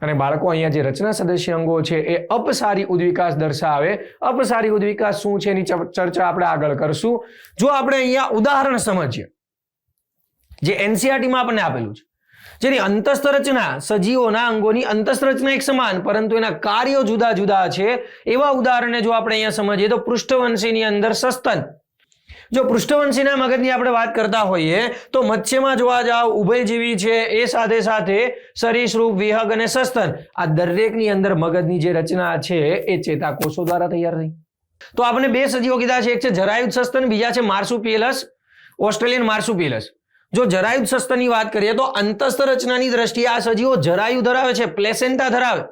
અને બાળકો અહીંયા જે રચના સદસ્ય અંગો છે એ અપસારી ઉદ્વિકાસ દર્શાવે. અપસારી ઉદ્વિકાસ શું છે એની ચર્ચા આપણે આગળ કરશું. જો આપણે અહીંયા ઉદાહરણ સમજીએ જે એનસીઈઆરટી માં આપણને આપેલું છે, જેની અંતસ્થ રચના સજીવોના અંગોની અંતસ્થ રચના એક સમાન પરંતુ એના કાર્યો જુદા જુદા છે, એવા ઉદાહરણને જો આપણે અહીંયા સમજીએ તો પૃષ્ઠવંશીની અંદર સસ્તન. જો પૃષ્ઠવંશીના મગજની આપણે વાત કરતા હોઈએ તો મત્સ્યમાં જોવા જાવ ઉભયજીવી છે, એ સાથે સાથે સરીસૃપ, વિહગ અને સસ્તન, આ દરેકની અંદર મગજની જે રચના છે એ ચેતાકોષો દ્વારા તૈયાર થઈ. તો આપણે બે સજીવો કીધા છે, એક છે જરાયુધ સસ્તન, બીજા છે માર્સુપિયલસ, ઓસ્ટ્રેલિયન માર્સુપિયલસ. જો જરાયુધ સસ્તનની વાત કરીએ તો અંતસ્થ રચનાની દ્રષ્ટિએ આ સજીવો જરાયુ ધરાવે છે, પ્લેસેન્ટા ધરાવે,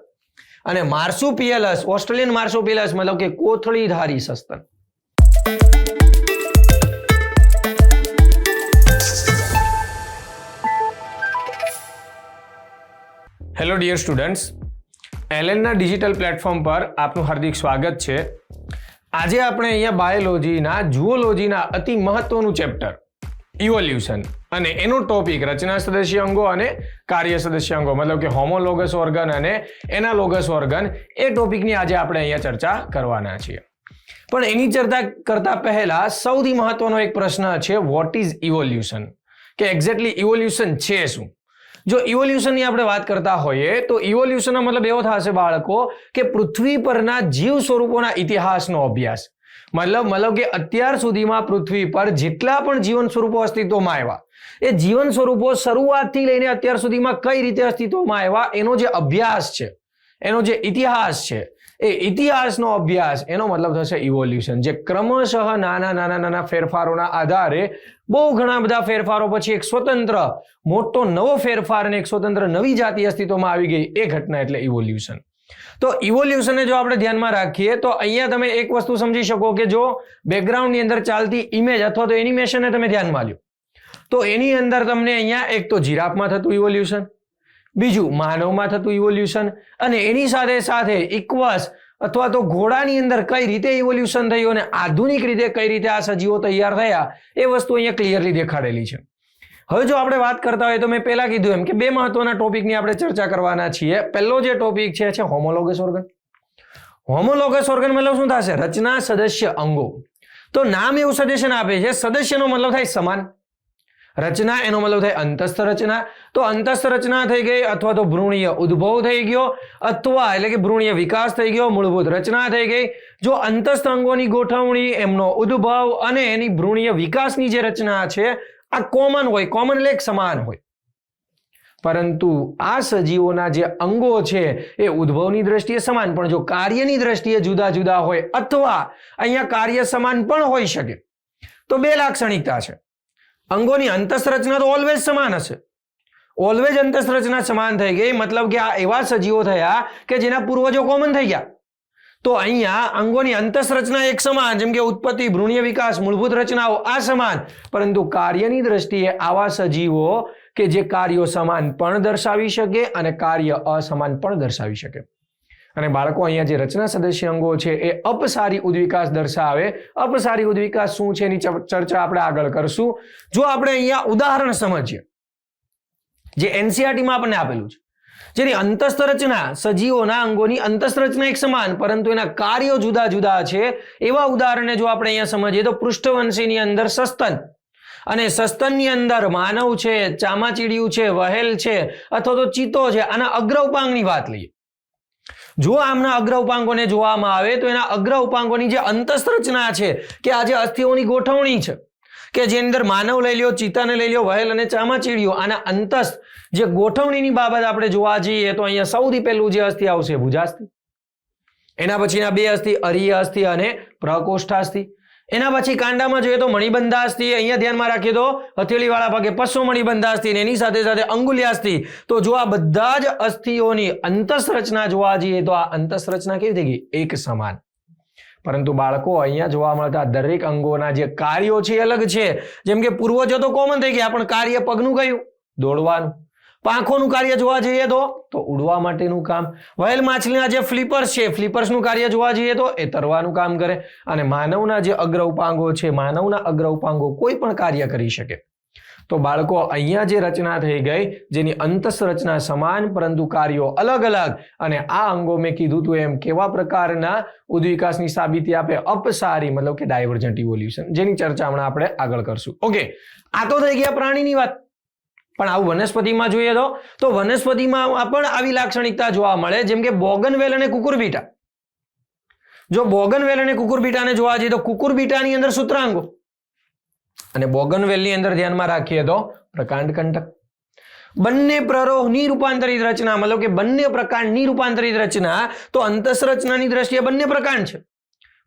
અને માર્સુપિયલસ, ઓસ્ટ્રેલિયન માર્સુપિયલસ મતલબ કે કોથળીધારી સસ્તન. હેલો ડિયર સ્ટુડન્ટ્સ, એલએનના ડિજિટલ પ્લેટફોર્મ પર આપનું હાર્દિક સ્વાગત છે. આજે આપણે અહીંયા બાયોલોજીના ઝૂઓલોજીના અતિ મહત્વનું ચેપ્ટર ઇવોલ્યુશન અને એનો ટોપિક રચના સદસ્ય અંગો અને કાર્ય સદસ્ય અંગો મતલબ કે હોમોલોગસ ઓર્ગન અને એનાલોગસ ઓર્ગન, એ ટોપિકની આજે આપણે અહીંયા ચર્ચા કરવાના છીએ. પણ એની ચર્ચા કરતા પહેલા સૌથી મહત્વનો એક પ્રશ્ન છે, વોટ ઇઝ ઇવોલ્યુશન, કે એક્ઝેક્ટલી ઇવોલ્યુશન છે શું? જો ઇવોલ્યુશનની આપણે વાત કરતા હોઈએ તો ઇવોલ્યુશનનો મતલબ એવો થશે બાળકો કે પૃથ્વી પરના જીવ સ્વરૂપોના ઇતિહાસનો અભ્યાસ. મતલબ કે અત્યાર સુધીમાં પૃથ્વી પર જેટલા પણ જીવન સ્વરૂપો અસ્તિત્વમાં આવ્યા, એ જીવન સ્વરૂપો શરૂઆતથી લઈને અત્યાર સુધીમાં કઈ રીતે અસ્તિત્વમાં આવ્યા એનો જે અભ્યાસ છે, એનો જે ઇતિહાસ છે, એ ઇતિહાસનો અભ્યાસ, એનો મતલબ થશે ઇવોલ્યુશન. જે ક્રમશઃ નાના ફેરફારોના આધારે બહુ ઘણા બધા ફેરફારો પછી એક સ્વતંત્ર મોટો નવો ફેરફાર અને એક સ્વતંત્ર નવી જાતિ અસ્તિત્વમાં આવી ગઈ, એ ઘટના એટલે ઇવોલ્યુશન. તો ઇવોલ્યુશનને જો આપણે ધ્યાનમાં રાખીએ તો અહીંયા તમે એક વસ્તુ સમજી શકો કે જો બેકગ્રાઉન્ડની અંદર ચાલતી ઇમેજ અથવા તો એનિમેશનને તમે ધ્યાનમાં લ્યો તો એની અંદર તમને અહીંયા એક તો જીરાફમાં થતું ઇવોલ્યુશન, બીજું માનવમાં થતું ઇવોલ્યુશન, અને એની સાથે સાથે ઇક્વસ અથવા તો ઘોડાની અંદર કઈ રીતે ઇવોલ્યુશન થયું અને આધુનિક રીતે કઈ રીતે આ સજીવો તૈયાર થયા, એ વસ્તુ અહીંયા ક્લિયરલી દેખાડેલી છે. હવે જો આપણે વાત કરતા હોય તો મેં પહેલા કીધું એમ કે બે મહત્વના ટોપિકની આપણે ચર્ચા કરવાના છીએ. પહેલો જે ટોપિક છે હોમોલોગસ ઓર્ગન. હોમોલોગસ ઓર્ગન મતલબ શું થશે? રચના સદસ્ય અંગો. તો નામ એવું સજેશન આપે છે, સદસ્યનો મતલબ થાય સમાન, રચના એનો મતલબ થાય અંતસ્થ રચના. તો અંતસ્થ રચના થઈ ગઈ અથવા તો ભ્રૂણીય ઉદ્ભવ થઈ ગયો અથવા એટલે કે ભ્રૂણીય વિકાસ થઈ ગયો, મૂળભૂત રચના થઈ ગઈ. જો અંતસ્થ અંગોની ગોઠવણી, એમનો ઉદ્ભવ અને એની ભ્રૂણીય વિકાસની જે રચના છે આ કોમન હોય, કોમન એટલે એક સમાન હોય. પરંતુ આ સજીવોના જે અંગો છે એ ઉદ્ભવની દ્રષ્ટિએ સમાન, પણ જો કાર્યની દ્રષ્ટિએ જુદા જુદા હોય અથવા અહીંયા કાર્ય સમાન પણ હોઈ શકે તો બે લાક્ષણિકતા છે. અંગોની અંતસ્થ રચના તો ઓલવેઝ સમાન હશે, ઓલવેઝ અંતસ્થ રચના સમાન થઈ ગઈ, મતલબ કે આ એવા સજીવો થયા કે જેના પૂર્વજો કોમન થઈ ગયા. તો અહીંયા અંગોની અંતસ્થ રચના એક સમાન, જેમ કે ઉત્પત્તિ, ભ્રૂણીય વિકાસ, મૂળભૂત રચનાઓ આ સમાન, પરંતુ કાર્યની દ્રષ્ટિએ આવા સજીવો કે જે કાર્યો સમાન પણ દર્શાવી શકે અને કાર્ય અસમાન પણ દર્શાવી શકે. અને બાળકો અહીંયા જે રચના સદસ્ય અંગો છે એ અપસારી ઉદ્વિકાસ દર્શાવે. અપસારી ઉદ્વિકાસ શું છે એની ચર્ચા આપણે આગળ કરશું. જો આપણે અહીંયા ઉદાહરણ સમજીએ જે એનસીઈઆરટી માં આપણને આપેલું છે, જેની અંતસ્થ રચના સજીવોના અંગોની અંતસ્થ રચના એક સમાન પરંતુ એના કાર્યો જુદા જુદા છે, એવા ઉદાહરણને જો આપણે અહીંયા સમજીએ તો પૃષ્ઠવંશીની અંદર સસ્તન, અને સસ્તનની અંદર માનવ છે, ચામાચીડિયું છે, વહેલ છે અથવા તો ચિત્તો છે, આના અગ્ર ઉપાંગની વાત લઈએ. જો આમના અગ્ર ઉપાંગોને જોવામાં આવે તો એના અગ્ર ઉપાંગોની જે અંતસ્થ રચના છે કે આ જે અસ્થિઓની ગોઠવણી છે કે જે અંદર માનવ લઈ લ્યો, ચિત્તાને લઈ લ્યો, વહેલ અને ચામાચીડિયું, આના અંતસ્થ જે ગોઠવણીની બાબત આપણે જોવા જઈએ તો અહીંયા સૌથી પહેલું જે અસ્થિ આવશે ભુજાસ્થિ, એના પછીના બે અસ્થિ અરીય અસ્થિ અને પ્રકોષ્ઠાસ્થિ, એના પછી કાંડામાં જોઈએ તો મણિબંધાસ્થિ, અહીંયા ધ્યાનમાં રાખીએ તો હથેળીવાળા ભાગે પશ્વ મણિબંધાસ્થિ, એની સાથે સાથે અંગુલ્યાસ્થિ. તો જો આ બધા જ અસ્થિઓની અંતસ્થ રચના જોવા જઈએ તો આ અંતસ્થ રચના કેવી થઈ ગઈ? એક સમાન. પરંતુ બાળકો અહીંયા જોવા મળતા દરેક અંગોના જે કાર્યો છે અલગ છે. જેમ કે પૂર્વજો તો કોમન થઈ ગયા, પણ કાર્ય પગનું કયું? દોડવાનું. પાંખોનું કાર્ય જોવા જઈએ તો ઉડવા માટેનું કામ. વહેલ માછલીના જે ફ્લિપર્સ છે, ફ્લિપર્સનું કાર્ય જોવા જઈએ તો એ તરવાનું કામ કરે. અને માનવના જે અગ્ર ઉપાંગો છે, માનવના અગ્ર ઉપાંગો કોઈ પણ કાર્ય કરી શકે. તો બાળકો અહીંયા જે રચના થઈ ગઈ જેની અંતઃરચના સમાન પરંતુ કાર્યો અલગ અલગ, અને આ અંગો મેં કીધું હતું એમ કેવા પ્રકારના ઉદ્વિકાસની સાબિતી આપે? અપસારી, મતલબ કે ડાયવર્જન્ટ ઇવોલ્યુશન, જેની ચર્ચા હમણાં આપણે આગળ કરશું. ઓકે, આ તો થઈ ગયા પ્રાણીની વાત. પણ આવું વનસ્પતિમાં જોઈએ તો વનસ્પતિમાં પણ આવી લાક્ષણિકતા જોવા મળે, જેમ કે બોગનવેલ અને કુકુરબીટા. જો બોગનવેલ અને કુકુરબીટાને જોવા જઈએ તો કુકુરબીટાની અંદર સૂત્રાંગો અને બોગનવેલની અંદર ધ્યાનમાં રાખીએ તો પ્રકાંડ કંટક. બંને પ્રરોહની રૂપાંતરિત રચના, મતલબ કે બંને પ્રકાંડની રૂપાંતરિત રચના, તો અંતઃરચનાની દ્રષ્ટિએ બંને પ્રકાંડ છે.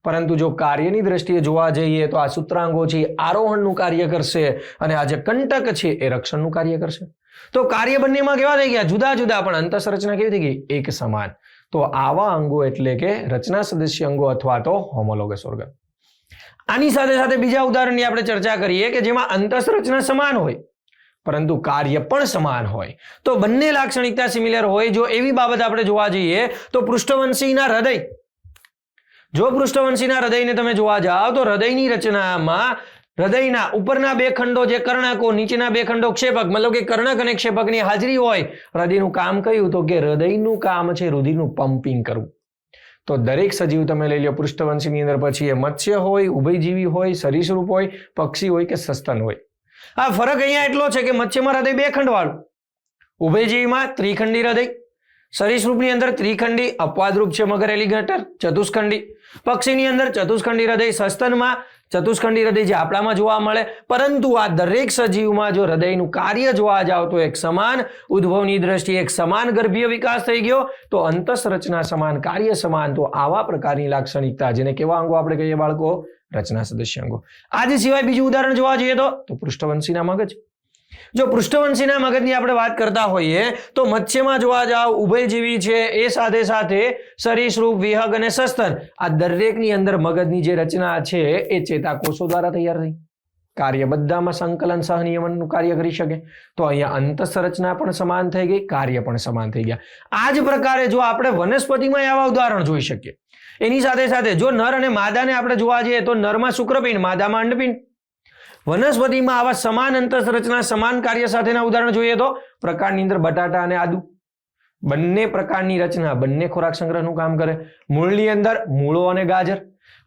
પરંતુ જો કાર્યની દ્રષ્ટિએ જોવા જઈએ તો આ સૂત્રાંગો છે આરોહણનું કાર્ય કરશે અને આ જે કંટક છે એ રક્ષણનું કાર્ય કરશે. તો કાર્ય બંનેમાં કેવા થઈ ગયા? જુદા જુદા, પણ અંતઃરચના કેવી થઈ ગઈ? એક સમાન. તો આવા અંગો એટલે કે રચના સદસ્ય અંગો અથવા તો હોમોલોગસ ઓર્ગન. આની સાથે સાથે બીજા ઉદાહરણની આપણે ચર્ચા કરીએ કે જેમાં અંતઃરચના સમાન હોય પરંતુ કાર્ય પણ સમાન હોય. તો બંને લાક્ષણિકતા સિમિલર હોય. જો એવી બાબત આપણે જોવા જઈએ તો પૃષ્ઠવંશીના હૃદય. જો પૃષ્ઠવંશીના હૃદયને તમે જોવા જાઓ તો હૃદયની રચનામાં હૃદયના ઉપરના બે ખંડો જે કર્ણકો, નીચેના બે ખંડો ક્ષેપક, મતલબ કે કર્ણક અને ક્ષેપકની હાજરી હોય. હૃદયનું કામ કયું? તો કે હૃદયનું કામ છે રુધિરનું પમ્પિંગ કરવું. તો દરેક સજીવ તમે લઈ લો પૃષ્ઠવંશીની અંદર, પછી એ મત્સ્ય હોય, ઉભયજીવી હોય, સરીસૃપ હોય, પક્ષી હોય કે સસ્તન હોય. આ ફરક અહીંયા એટલો છે કે મત્સ્યમાં હૃદય બે ખંડ વાળું, ઉભયજીવીમાં ત્રિખંડી હૃદય, સરીસૃપની અંદર ત્રિખંડી અપવાદરૂપ છે મગર એલિગેટર, ચતુષ્ખંડી. પક્ષીની અંદર ચતુષ્ખંડી હૃદય, સસ્તનમાં ચતુષ્ખંડી હૃદય જે આપણામાં જોવા મળે. પરંતુ આ દરેક સજીવમાં જો હૃદયનું કાર્ય જોવા જાવ તો એક સમાન, ઉદ્ભવની દ્રષ્ટિએ એક સમાન ગર્ભીય વિકાસ થઈ ગયો. તો અંતઃરચના સમાન, કાર્ય સમાન. તો આવા પ્રકારની લાક્ષણિકતા, જેને કેવા અંગો આપણે કહીએ બાળકો? રચના સદસ્ય અંગો. આજ સિવાય બીજું ઉદાહરણ જોવા જઈએ તો પૃષ્ઠવંશીના મગજ. જો પૃષ્ઠવંશીના મગજની આપણે વાત કરતા હોઈએ તો મત્સ્યમાં જોવા જાવ ઉભયજીવી છે, એ સાથે સાથે સરીસૃપ, વિહગ અને સસ્તન. આ દરેકની અંદર મગજની જે રચના છે એ ચેતાકોષો દ્વારા તૈયાર થઈ. કાર્ય બધામાં સંકલન સહનિયમનનું કાર્ય કરી શકે. તો અહીંયા અંતઃરચના પણ સમાન થઈ ગઈ, કાર્ય પણ સમાન થઈ ગયા. આ જ પ્રકારે જો આપણે વનસ્પતિમાં આવા ઉદાહરણ જોઈ શકીએ. એની સાથે સાથે જો નર અને માદાને આપણે જોવા જઈએ તો નરમાં શુક્રપિંડ, માદામાં અંડપિંડ. વનસ્પતિમાં આવા સમાન અંતઃરચના, સમાન કાર્ય સાથેના ઉદાહરણ જોઈએ તો પ્રકારની અંદર બટાટા અને આદુ. બંને પ્રકારની રચના, બંને ખોરાક સંગ્રહનું કામ કરે. મૂળની અંદર મૂળો અને ગાજર,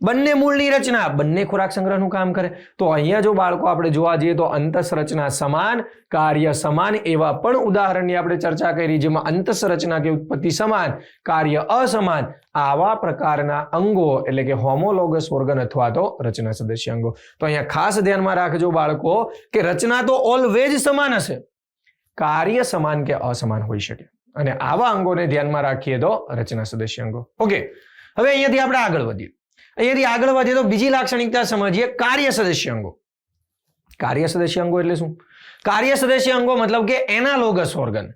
બંને મૂળની રચના, બંને ખોરાક સંગ્રહનું કામ કરે. તો અહીંયા જો બાળકો આપણે જોવા જઈએ તો અંતઃરચના સમાન, કાર્ય સમાન એવા પણ ઉદાહરણની આપણે ચર્ચા કરી, જેમાં અંતઃરચના કે ઉત્પત્તિ સમાન, કાર્ય અસમાન. આવા પ્રકારના અંગો એટલે કે હોમોલોગસ ઓર્ગન અથવા તો રચના સદસ્ય અંગો. તો અહીંયા ખાસ ધ્યાનમાં રાખજો બાળકો કે રચના તો ઓલવેજ સમાન હશે, કાર્ય સમાન કે અસમાન હોઈ શકે. અને આવા અંગોને ધ્યાનમાં રાખીએ તો રચના સદસ્ય અંગો. ઓકે, હવે અહીંયાથી આપણે આગળ વધીએ. અહીંયાથી આગળ વધીએ તો બીજી લાક્ષણિકતા સમજીએ, કાર્ય સદસ્ય અંગો. કાર્ય સદસ્ય અંગો એટલે શું? કાર્ય સદસ્ય અંગો મતલબ કે એનાલોગસ ઓર્ગન,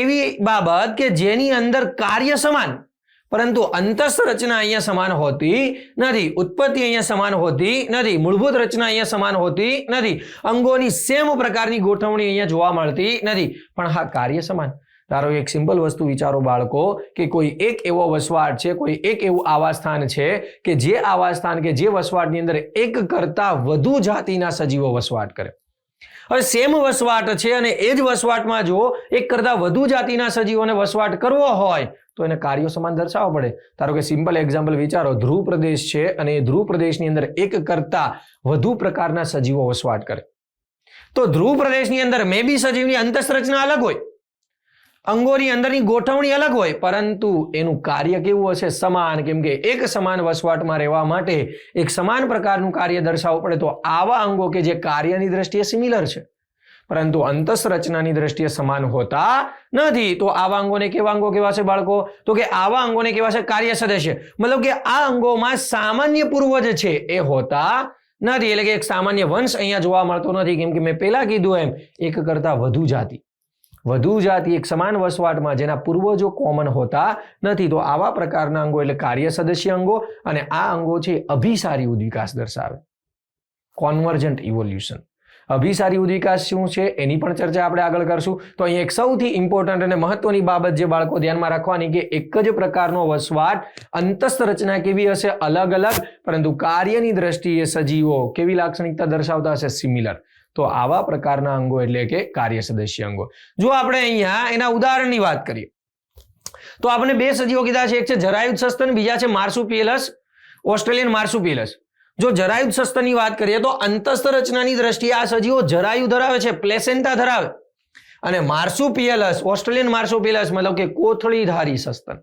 એવી બાબત કે જેની અંદર કાર્ય સમાન પરંતુ અંતઃરચના અહીંયા સમાન હોતી નથી, ઉત્પત્તિ અહીંયા સમાન હોતી નથી, મૂળભૂત રચના અહીંયા સમાન હોતી નથી, અંગોની સેમ પ્રકારની ગોઠવણી અહીંયા જોવા મળતી નથી, પણ હા કાર્ય સમાન. ધારો એક સિમ્પલ વસ્તુ વિચારો બાળકો કે કોઈ એક એવો વસવાટ છે, કોઈ એક એવું આવાસસ્થાન છે કે જે આવાસસ્થાન કે જે વસવાટની અંદર એક કરતા વધુ જાતિના સજીવો વસવાટ કરે. હવે સેમ વસવાટ છે અને એ જ વસવાટમાં જો એક કરતા વધુ જાતિના સજીવોને વસવાટ કરવો હોય તો એને કાર્યો સમાન દર્શાવવા પડે. ધારો કે સિમ્પલ એક્ઝામ્પલ વિચારો, ધ્રુવ પ્રદેશ છે અને એ ધ્રુવ પ્રદેશની અંદર એક કરતા વધુ પ્રકારના સજીવો વસવાટ કરે. તો ધ્રુવ પ્રદેશની અંદર મે બી સજીવની અંતઃરચના અલગ હોય, અંગોની અંદરની ગોઠવણી અલગ હોય, પરંતુ એનું કાર્ય કેવું હશે? સમાન. કેમ કે એક સમાન વસવાટમાં રહેવા માટે એક સમાન પ્રકારનું કાર્ય દર્શાવવું પડે. તો આવા અંગો કે જે કાર્યની દ્રષ્ટિએ સિમિલર છે પરંતુ અંતઃરચનાની દ્રષ્ટિએ સમાન હોતા નથી, તો આવા અંગોને કેવા અંગો કહેવાશે બાળકો? તો કે આવા અંગોને કહેવાશે કાર્ય સદસ્ય. મતલબ કે આ અંગોમાં સામાન્ય પૂર્વજ છે એ હોતા નથી, એટલે કે એક સામાન્ય વંશ અહીંયા જોવા મળતો નથી. કેમ કે મેં પહેલા કીધું એમ એક કરતા વધુ જાતિ એક સમાન વસવાટમાં જેના પૂર્વજો કોમન હોતા નથી. તો આવા પ્રકારના અંગો એટલે કાર્ય સદસ્ય અંગો, અને આ અંગો છે અભિસારી ઉદ્વિકાસ દર્શાવે, કોન્વર્જન્ટ ઇવોલ્યુશન. અભિસારી ઉદ્વિકાસ શું છે એની પણ ચર્ચા આપણે આગળ કરશું. તો અહીંયા એક સૌથી ઇમ્પોર્ટન્ટ અને મહત્વની બાબત જે બાળકો ધ્યાનમાં રાખવાની કે એક જ પ્રકારનો વસવાટ, અંતઃરચના કેવી હશે? અલગ અલગ, પરંતુ કાર્યની દ્રષ્ટિએ સજીવો કેવી લાક્ષણિકતા દર્શાવતા હશે? સિમિલર. તો આવા પ્રકારના અંગો એટલે કે કાર્ય સદસ્ય અંગો. જો આપણે અહીંયા એના ઉદાહરણની વાત કરીએ તો આપણે બે સજીવો કીધા છે, એક છે જરાયુધ સસ્તન, બીજા છે માર્સુપિયલસ, ઓસ્ટ્રેલિયન માર્સુપિયલસ. જો જરાયુધ સસ્તનની વાત કરીએ તો અંતસ્થ રચનાની દ્રષ્ટિએ આ સજીવો જરાયુ ધરાવે છે, પ્લેસેન્ટા ધરાવે. અને માર્સુપિયલસ, ઓસ્ટ્રેલિયન માર્સુપિયલસ મતલબ કે કોથળીધારી સસ્તન,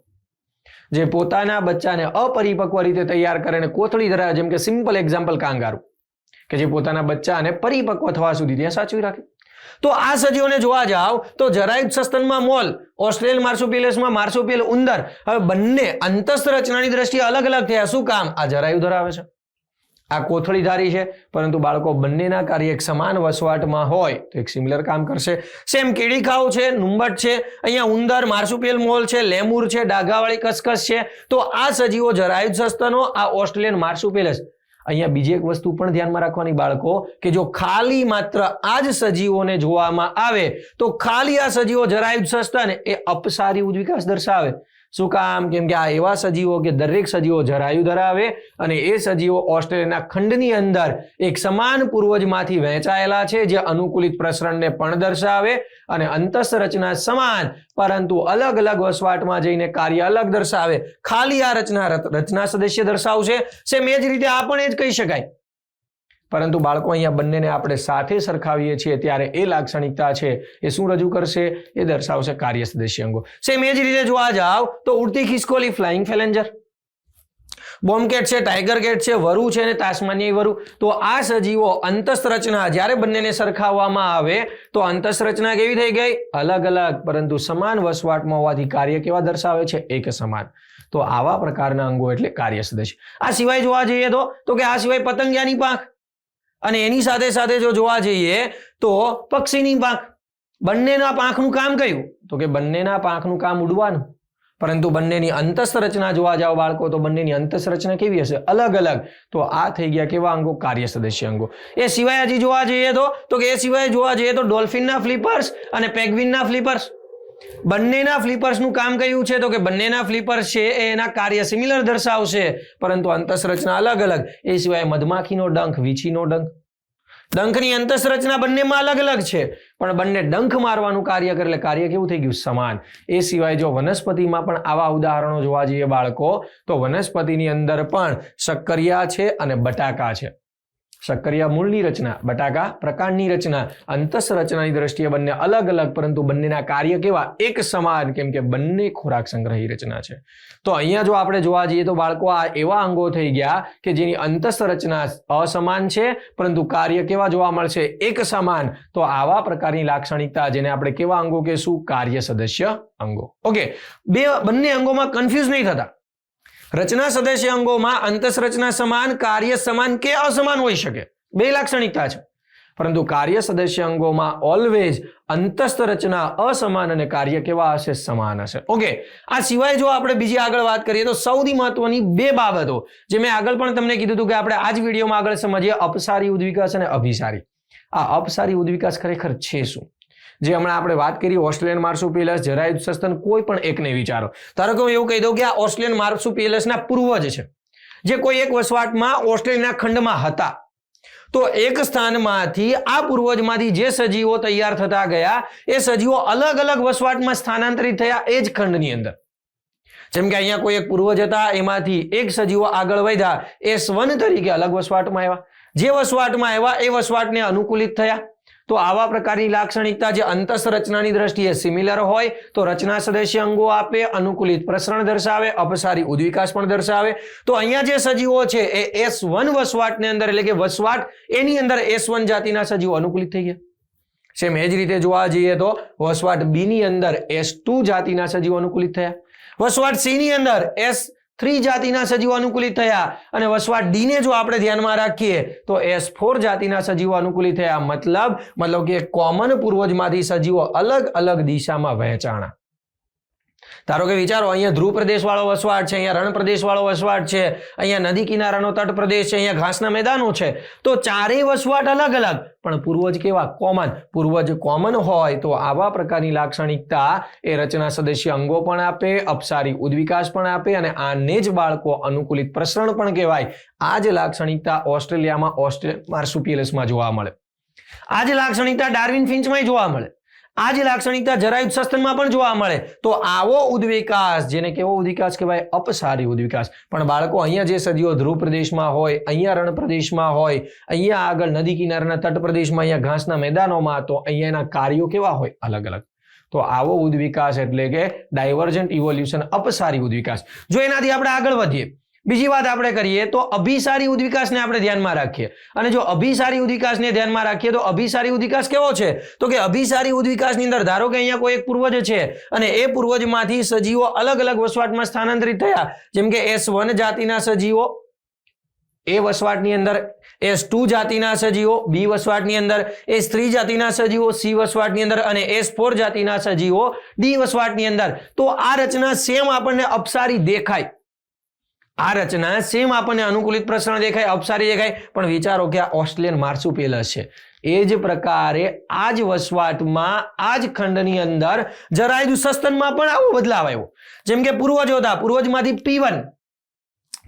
જે પોતાના બચ્ચાને અપરિપક્વ રીતે તૈયાર કરે અને કોથળી ધરાવે, જેમ કે સિમ્પલ એક્ઝામ્પલ કાંગારૂ, કે જે પોતાના બચ્ચાને પરિપક્વ થવા સુધી ત્યાં સાચવી રાખે. તો આ સજીવોને જોવા જાવ તો જરાયુધ સસ્તનમાં મોલ, ઓસ્ટ્રેલિયન માર્સુપિયલસમાં માર્સુપિયલ ઉંદર. હવે બંને અંતસ્થ રચનાની દ્રષ્ટિએ અલગ અલગ થયા. શું કામ? આ જરાયુ ધરાવે છે, આ કોથળીધારી છે, પરંતુ બાળકો બંનેના કાર્ય એક સમાન વસવાટમાં હોય તો એક સિમિલર કામ કરશે. સેમ કીડીખાવ છે, નુંબટ છે, અહીંયા ઉંદર, માર્સુપિયલ મોલ છે, લેમુર છે, ડાઘાવાળી કસકસ છે. તો આ સજીવો જરાયુધ સસ્તનો, આ ઓસ્ટ્રેલિયન માર્સુપિયલસ. અહીંયા બીજી એક વસ્તુ પણ ધ્યાનમાં રાખવાની બાળકો, કે જો ખાલી માત્ર આ જ સજીવોને જોવામાં આવે તો ખાલી આ સજીવો જરાયુધ સસ્તન એ અપસારી ઉદ્વિકાસ દર્શાવે. શું કામ? કેમ કે આ એવા સજીવો કે દરેક સજીવો જરાયુ ધરાવે અને એ સજીવો ઓસ્ટ્રેલિયાના ખંડની અંદર એક સમાન પૂર્વજમાંથી વહેંચાયેલા છે, જે અનુકૂલિત પ્રસરણને પણ દર્શાવે અને અંતસ્થ રચના સમાન પરંતુ અલગ અલગ વસવાટમાં જઈને કાર્ય અલગ દર્શાવે. ખાલી આ રચના સદસ્ય દર્શાવશે. સેમ એ જ રીતે આ પણ એ જ કહી શકાય. પરંતુ બાળકો અહીંયા બંનેને આપણે સાથે સરખાવીએ છીએ ત્યારે એ લાક્ષણિકતા છે એ શું રજૂ કરશે? એ દર્શાવશે કાર્ય સદસ્ય અંગો. સેમ એ જ રીતે જોવા જાવ તો ઉડતી ખિસકોલી, ફ્લાઇંગ ફેલેન્જર, બોમ્બકેટ છે, ટાઈગર કેટ છે, વરુ છે અને તાસ્માનિયાઈ વરુ. તો આ સજીવો અંતસ્થ રચના જ્યારે બંનેને સરખાવવામાં આવે તો અંતસ્થ રચના કેવી થઈ ગઈ? અલગ અલગ, પરંતુ સમાન વસવાટમાં હોવાથી કાર્ય કેવા દર્શાવે છે? એક સમાન. તો આવા પ્રકારના અંગો એટલે કાર્ય સદસ્ય. આ સિવાય જોવા જઈએ તો કે આ સિવાય પતંગિયાની પાંખ અને એની સાથે સાથે જો જોવા જઈએ તો પક્ષીની પાંખ. બંનેના પાંખનું કામ કયું? તો કે બંનેના પાંખનું કામ ઉડવાનું, પરંતુ બંનેની અંતસ્થ રચના જોવા જાવ બાળકો તો બંનેની અંતસ્થ રચના કેવી હશે? અલગ અલગ. તો આ થઈ ગયા કેવા અંગો? કાર્ય સદસ્ય અંગો. એ સિવાય હજી જોવા જઈએ તો કે એ સિવાય જોવા જઈએ તો ડોલ્ફિનના ફ્લિપર્સ અને પેંગ્વિનના ફ્લિપર્સ. બંનેના ફ્લિપર્સનું કામ કયું છે? તો કે બંનેના ફ્લિપર્સ છે એના કાર્ય સિમિલર દર્શાવશે, પરંતુ અંતસ્થ રચના અલગ અલગ. એ સિવાય મધમાખીનો ડંખ, વીંછીનો ડંખ. ડંખની અંતસ્થ રચના બંનેમાં અલગ અલગ છે, પણ બંને ડંખ મારવાનું કાર્ય કરે એટલે કાર્ય કેવું થઈ ગયું? સમાન. એ સિવાય જો વનસ્પતિમાં પણ આવા ઉદાહરણો જોવા જઈએ બાળકો તો વનસ્પતિની અંદર પણ શક્કરિયા છે અને બટાકા છે. શક્કરિયા મૂળની રચના, બટાકા પ્રકાંડની રચના. અંતસ્થ રચનાની દ્રષ્ટિએ બંને અલગ અલગ, પરંતુ બંનેના કાર્ય કેવા? એક સમાન, કેમ કે બંને ખોરાક સંગ્રહી રચના છે. તો અહીંયા જો આપણે જોવા જઈએ તો બાળકો આ એવા અંગો થઈ ગયા કે જેની અંતસ્થ રચના અસમાન છે પરંતુ કાર્ય કેવા જોવા મળશે? એક સમાન. તો આવા પ્રકારની લાક્ષણિકતા જેને આપણે કેવા અંગો કહેશું? કાર્ય સદસ્ય અંગો. ઓકે, બંને અંગોમાં કન્ફ્યુઝ નહીં થતા. રચના સદસ્ય અંગોમાં અંતસ્થ રચના સમાન, કાર્ય સમાન કે અસમાન હોઈ શકે, બે લાક્ષણિકતા છે. પરંતુ કાર્ય સદસ્ય અંગોમાં ઓલવેઝ અંતસ્થ રચના અસમાન અને કાર્ય કેવા હશે? સમાન હશે. ઓકે, આ સિવાય જો આપણે બીજી આગળ વાત કરીએ તો સૌથી મહત્વની બે બાબતો જે મેં આગળ પણ તમને કીધું હતું કે આપણે આ જ વિડીયોમાં આગળ સમજીએ, અપસારી ઉદ્વિકાસ અને અભિસારી. આ અપસારી ઉદ્વિકાસ ખરેખર છે શું? જે હમણાં આપણે વાત કરી ઓસ્ટ્રેલિયન માર્સુપિયલસ, જરાયુધ સસ્તન, કોઈ પણ એકને વિચારો. ધારો કે હું એવું કહી દઉં કે આ ઓસ્ટ્રેલિયન માર્સુપિયલસના પૂર્વજ છે, જે કોઈ એક વસવાટમાં ઓસ્ટ્રેલિયાના ખંડમાં હતા. તો એક સ્થાનમાંથી આ પૂર્વજમાંથી જે સજીવો તૈયાર થતા ગયા એ સજીવો અલગ અલગ વસવાટમાં સ્થાનાંતરિત થયા એ જ ખંડની અંદર. જેમ કે અહીંયા કોઈ એક પૂર્વજ હતા, એમાંથી એક સજીવો આગળ વધ્યા, S1 તરીકે અલગ વસવાટમાં આવ્યા. જે વસવાટમાં આવ્યા એ વસવાટને અનુકૂલિત થયા. તો આવા પ્રકારની લાક્ષણિકતા જે અંતસ્થ રચનાની દ્રષ્ટિએ સિમિલર હોય તો રચના સદસ્ય અંગો આપે, અનુકૂલિત પ્રસરણ દર્શાવે, અપસારી ઉદ્વિકાસ પણ દર્શાવે. તો અહીંયા જે સજીવો છે એ S1 વસવાટની અંદર એટલે કે વસવાટ એની અંદર S1 જાતિના સજીવો અનુકૂલિત થઈ ગયા. સેમ એ જ રીતે જોવા જઈએ તો વસવાટ બી ની અંદર S2 જાતિના સજીવો અનુકૂલિત થયા. વસવાટ સી ની અંદર S3 જાતિના સજીવો અનુકૂલિત થયા અને વસવાટ ડી ને જો આપણે ધ્યાનમાં રાખીએ તો S4 જાતિના સજીવો અનુકૂલિત થયા. મતલબ કે કોમન પૂર્વજમાંથી સજીવો અલગ અલગ દિશામાં વહેંચાણા. ધારો કે વિચારો, અહીંયા ધ્રુવ પ્રદેશ વાળો વસવાટ છે, અહીંયા રણ પ્રદેશ વાળો વસવાટ છે, અહીંયા નદી કિનારાનો તટ પ્રદેશ છે, અહીંયા ઘાસના મેદાનો છે. તો ચારેય વસવાટ અલગ અલગ પણ પૂર્વજ કેવા? કોમન. પૂર્વજ કોમન હોય તો આવા પ્રકારની લાક્ષણિકતા એ રચના સદસ્ય અંગો પણ આપે, અપસારી ઉદ્વિકાસ પણ આપે અને આને જ બાળકો અનુકૂલિત પ્રસરણ પણ કહેવાય. આ જ લાક્ષણિકતા ઓસ્ટ્રેલિયામાં ઓસ્ટ્રેલિયન માર્સુપિયલસમાં જોવા મળે. આ જ લાક્ષણિકતા ડાર્વિન ફિન્ચમાં જોવા મળે, આ જ લાક્ષણિકતા જરાયુજ સસ્તનમાં પણ જોવા મળે. તો આવો ઉદ્વિકાસ, જેને કેવો ઉદ્વિકાસ કહેવાય? અપસારી ઉદ્વિકાસ. પણ બાળકો અહીંયા જે સજીવો ધ્રુવ પ્રદેશમાં હોય, અહીંયા રણ પ્રદેશમાં હોય, અહીંયા આગળ નદી કિનારાના તટ પ્રદેશમાં, અહીંયા ઘાસના મેદાનોમાં, તો અહીંયાના કાર્યો કેવા હોય? અલગ અલગ. તો આવો ઉદ્વિકાસ એટલે કે ડાયવર્જન્ટ ઇવોલ્યુશન, અપસારી ઉદ્વિકાસ. જો એનાથી આપણે આગળ વધીએ, બીજી વાત આપણે કરીએ તો અભિસારી ઉદ્વિકાસને આપણે ધ્યાનમાં રાખીએ. અને જો અભિસારી ઉદ્વિકાસને ધ્યાનમાં રાખીએ તો અભિસારી ઉદ્વિકાસ કેવો છે? તો કે અભિસારી ઉદ્વિકાસની અંદર ધારો કે અહીંયા કોઈ એક પૂર્વજ છે અને એ પૂર્વજમાંથી સજીવો અલગ અલગ વસવાટમાં સ્થાનાંતરિત થયા, જેમ કે S1 જાતિના સજીવો એ વસવાટની અંદર, S2 જાતિના સજીવો બી વસવાટની અંદર, S3 જાતિના સજીવો સી વસવાટની અંદર અને S4 જાતિના સજીવો ડી વસવાટની અંદર. તો આ રચના સેમ આપણને અપસારી દેખાય, આ રચના સેમ આપણને અનુકૂલિત પ્રસરણ દેખાય, અપસારી દેખાય, પણ વિચારો કે આ ઓસ્ટ્રેલિયન માર્સુપિયલસ છે. એ જ પ્રકારે આ જ વસવાટમાં, આ જ ખંડની અંદર જરાયુજ સસ્તનમાં પણ આવો બદલાવ આવ્યો. જેમ કે પૂર્વજો હતા, પૂર્વજમાંથી P1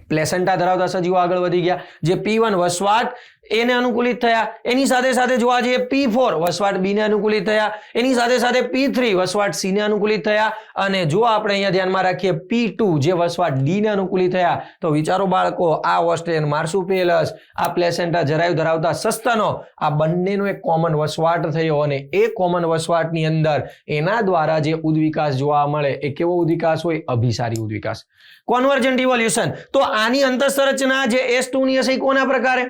પ્લેસેન્ટા ધરાવતા સજીવો આગળ વધી ગયા, જે P1 વસવાટ એને અનુકૂલિત થયા. એની સાથે સાથે જોવા જઈએ P4 વસવાટ બી ને અનુકૂલિત થયા, એની સાથે સાથે P3 વસવાટ સી ને અનુકૂલિત થયા, અને જો આપણે અહીંયા ધ્યાનમાં રાખીએ P2 જે વસવાટ ડી ને અનુકૂલિત થયા. તો વિચારો બાળકો, આ ઓસ્ટ્રેલિયન માર્સુપિયલસ, આ પ્લેસેન્ટા જરાયુજ ધરાવતા સસ્તનો, આ બંનેનો એક કોમન વસવાટ થયો, અને એ કોમન વસવાટની અંદર એના દ્વારા જે ઉદ્વિકાસ જોવા મળે એ કેવો ઉદ્વિકાસ હોય? અભિસારી ઉદ્વિકાસ. કોન્વર્જન્ટ ઇવોલ્યુશન. તો આની અંતઃસંરચના જે S2 ની હશે કોના પ્રકારે?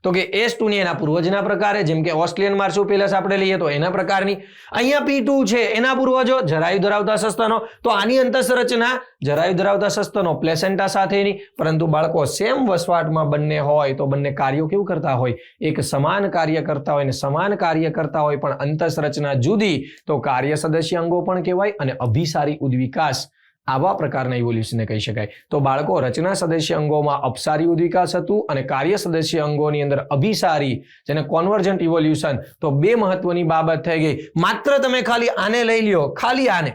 તો કે S2 ની એના પૂર્વજના પ્રકારે, જેમ કે ઓસ્ટ્રેલિયન માર્સુપિયલસ આપણે લઈએ તો એના પ્રકારની. અહીંયા P2 છે એના પૂર્વજો જરાયુજ ધરાવતા સસ્તનો, તો આની અંતઃસંરચના જરાયુજ ધરાવતા સસ્તનો પ્લેસેન્ટા સાથેની. પરંતુ બાળકો સેમ વસવાટમાં બંને હોય તો બંને કાર્યો કેવું કરતા હોય? એક સમાન કાર્ય કરતા હોય, અને સમાન કાર્ય કરતા હોય પણ અંતઃસંરચના જુદી, તો કાર્ય સદસ્ય અંગો પણ કહેવાય અને અભિસારી ઉદ્વિકાસ. આવા પ્રકારના ઇવોલ્યુશનને કહી શકાય. તો બાળકો, રચના સદસ્ય અંગોમાં અપસારી ઉદ્વિકાસ હતું અને કાર્ય સદસ્ય અંગોની અંદર અભિસારી, જેને કોન્વર્જન્ટ ઇવોલ્યુશન. તો બે મહત્વની બાબત થઈ ગઈ. માત્ર તમે ખાલી આને લઈ લ્યો, ખાલી આને,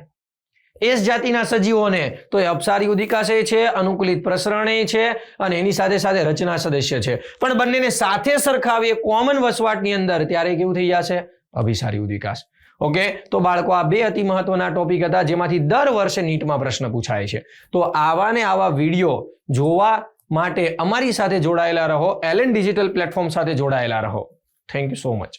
S જાતિના સજીવોને, તો એ અપસારી ઉદ્વિકાસ છે, અનુકૂલિત પ્રસરણ છે, અને એની સાથે સાથે રચના સદસ્ય છે. પણ બંનેને સાથે સરખાવીએ કોમન વસવાટની અંદર, ત્યારે કેવું થઈ જશે? અભિસારી ઉદ્વિકાસ. ઓકે, તો બાળકો, આ બે અતિ મહત્વના ટોપિક હતા જેમાંથી દર વર્ષે નીટમાં પ્રશ્ન પૂછાય છે. તો આવા ને આવા વિડીયો જોવા માટે અમારી સાથે જોડાયેલા રહો, એલએન ડિજિટલ પ્લેટફોર્મ સાથે જોડાયેલા રહો. Thank you so much.